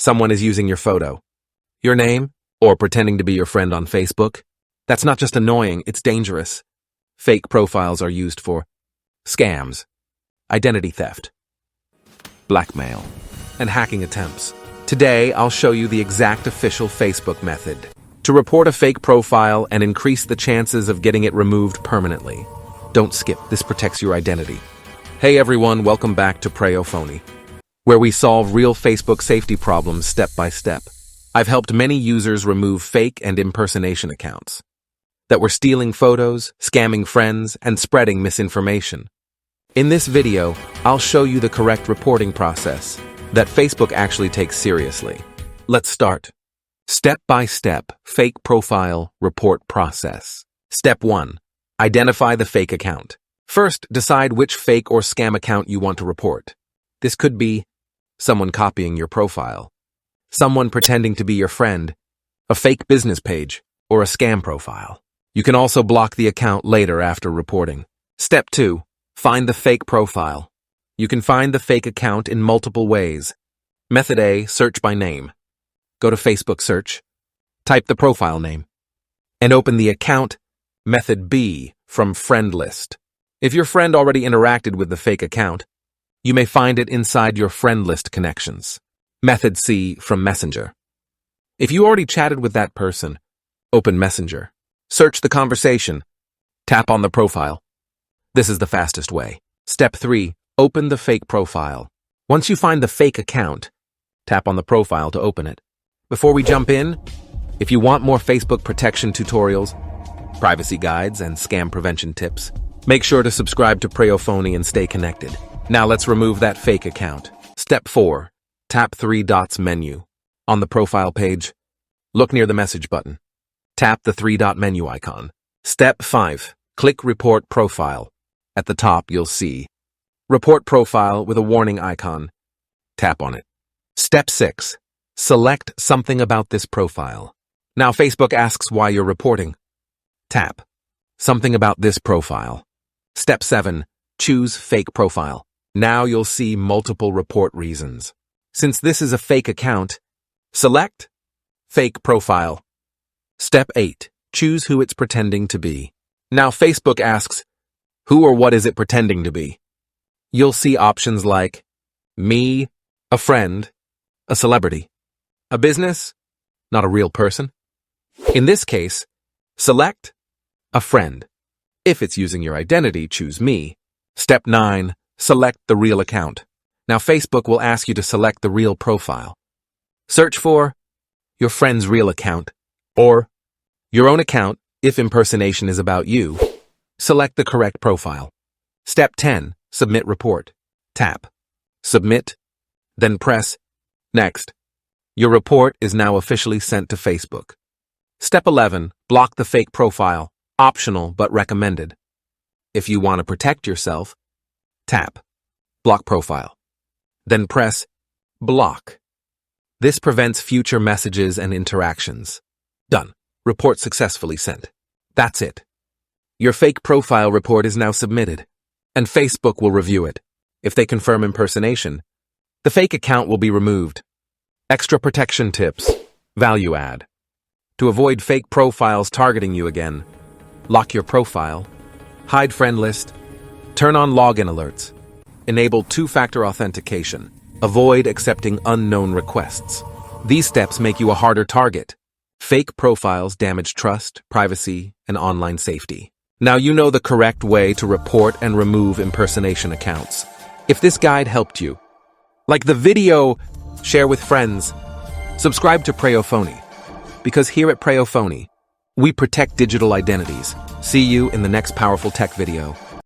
Someone is using your photo, your name, or pretending to be your friend on Facebook. That's not just annoying, it's dangerous. Fake profiles are used for scams, identity theft, blackmail, and hacking attempts. Today, I'll show you the exact official Facebook method to report a fake profile and increase the chances of getting it removed permanently. Don't skip, this protects your identity. Hey everyone, welcome back to Preyo Phonie, where we solve real Facebook safety problems step by step. I've helped many users remove fake and impersonation accounts that were stealing photos, scamming friends, and spreading misinformation. In this video, I'll show you the correct reporting process that Facebook actually takes seriously. Let's start. Step-by-step fake profile report process. Step 1. Identify the fake account. First, decide which fake or scam account you want to report. This could be someone copying your profile, someone pretending to be your friend, a fake business page, or a scam profile. You can also block the account later after reporting. Step 2. Find the fake profile. You can find the fake account in multiple ways. Method A, search by name. Go to Facebook search, type the profile name, and open the account. Method B, from friend list. If your friend already interacted with the fake account, you may find it inside your friend list connections. Method C, from Messenger. If you already chatted with that person, open Messenger. Search the conversation. Tap on the profile. This is the fastest way. Step 3. Open the fake profile. Once you find the fake account, tap on the profile to open it. Before we jump in, if you want more Facebook protection tutorials, privacy guides, and scam prevention tips, make sure to subscribe to Preyo Phonie and stay connected. Now let's remove that fake account. Step 4. Tap 3 dots menu. On the profile page, look near the message button. Tap the 3-dot menu icon. Step 5. Click Report Profile. At the top, you'll see Report Profile with a warning icon. Tap on it. Step 6. Select something about this profile. Now Facebook asks why you're reporting. Tap something about this profile. Step 7. Choose Fake Profile. Now you'll see multiple report reasons. Since this is a fake account, select Fake Profile. Step 8. Choose who it's pretending to be. Now Facebook asks, who or what is it pretending to be? You'll see options like me, a friend, a celebrity, a business, not a real person. In this case, select a friend. If it's using your identity, choose me. Step 9. Select the real account. Now Facebook will ask you to select the real profile. Search for your friend's real account or your own account if impersonation is about you. Select the correct profile. Step 10. Submit report. Tap Submit, then press Next. Your report is now officially sent to Facebook. Step 11. Block the fake profile. Optional but recommended. If you want to protect yourself, tap Block Profile. Then press Block. This prevents future messages and interactions. Done. Report successfully sent. That's it. Your fake profile report is now submitted, and Facebook will review it. If they confirm impersonation, the fake account will be removed. Extra protection tips. Value add. To avoid fake profiles targeting you again, lock your profile, hide friend list, turn on login alerts, enable two-factor authentication, avoid accepting unknown requests. These steps make you a harder target. Fake profiles damage trust, privacy, and online safety. Now you know the correct way to report and remove impersonation accounts. If this guide helped you, like the video, share with friends, subscribe to Preyo Phonie, because here at Preyo Phonie, we protect digital identities. See you in the next powerful tech video.